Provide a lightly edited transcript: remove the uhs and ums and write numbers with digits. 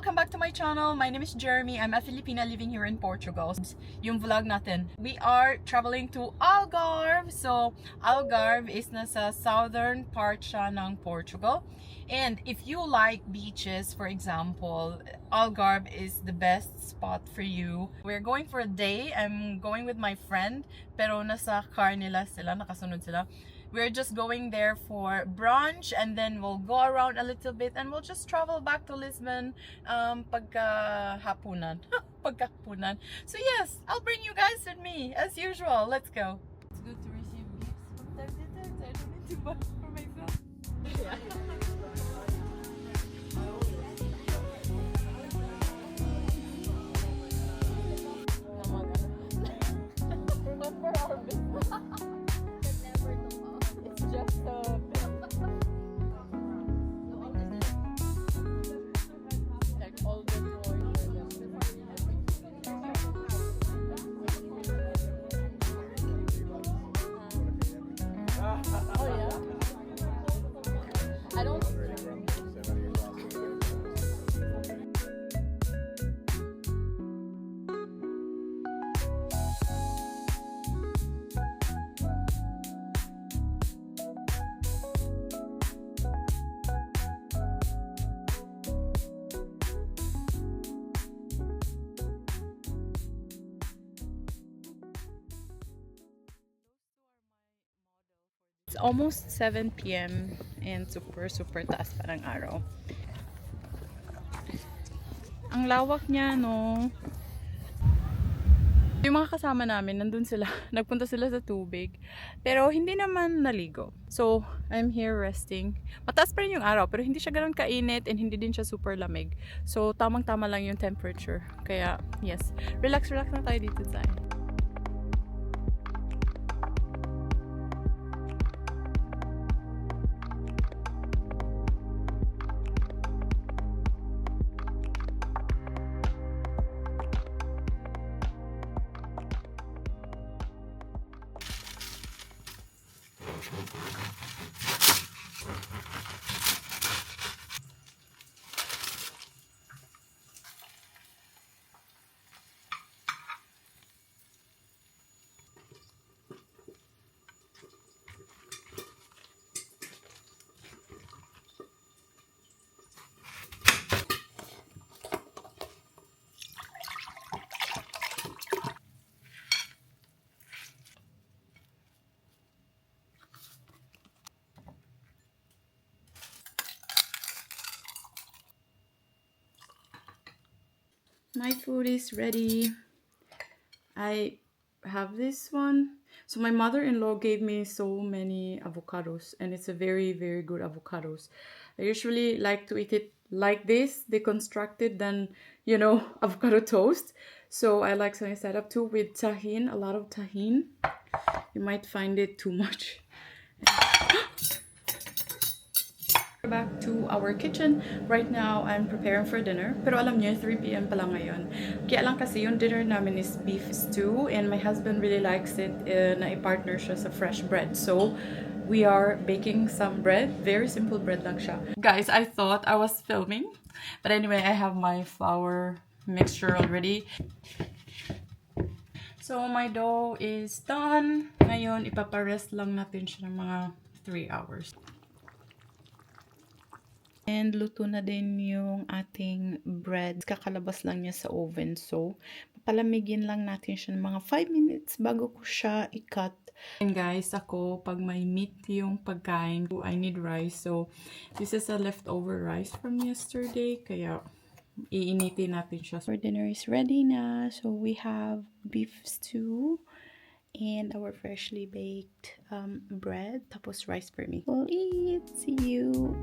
welcome back to my channel. My name is Jeremy. I'm a Filipina living here in Portugal. Yung vlog natin. We are traveling to Algarve. So, Algarve is nasa southern part siya ng Portugal. And if you like beaches, for example, Algarve is the best spot for you. We're going for a day. I'm going with my friend. Pero nasa car nila sila, nakasunod sila. We're just going there for brunch and then we'll go around a little bit and we'll just travel back to Lisbon pagka-hapunan. Pagka-hapunan. So yes, I'll bring you guys with me as usual. Let's go. It's good to receive gifts from time to time, so I don't need to buy for myself. Yeah. Remember our business. It's just like all the toys. Oh yeah. I don't. It's almost 7 p.m. and super taas pa ng araw. Ang lawak niya, no? Yung mga kasama namin, nandun sila. Nagpunta sila sa tubig. Pero hindi naman naligo. So, I'm here resting. Mataas pa rin yung araw, pero hindi siya ganoon kainit and hindi din siya super lamig. So, tamang-tama lang yung temperature. Kaya, yes. Relax na tayo dito, Zay. My food is ready. I have this one. So my mother-in-law gave me so many avocados and it's a very good avocados. I usually like to eat it like this, deconstructed, than, you know, avocado toast. So I like something set up too with tahine, a lot of tahine. You might find it too much. Back to our kitchen. Right now, I'm preparing for dinner. Pero alam niyo, 3 p.m. pa lang ngayon. Kaya lang kasi yung dinner namin is beef stew and my husband really likes it na i-partner siya sa fresh bread. So, we are baking some bread. Very simple bread lang siya. Guys, I thought I was filming. But anyway, I have my flour mixture already. So, my dough is done. Ngayon, ipaparest lang natin siya ng mga 3 hours. And luto na din yung ating bread. Kakalabas lang niya sa oven. So, palamigin lang natin siya ng mga 5 minutes bago ko siya i-cut. And guys, ako, pag may meat yung pagkain, I need rice. So, this is a leftover rice from yesterday. Kaya, iinitin natin siya. Our dinner is ready na. So, we have beef stew and our freshly baked bread. Tapos rice for me. We'll eat. See you!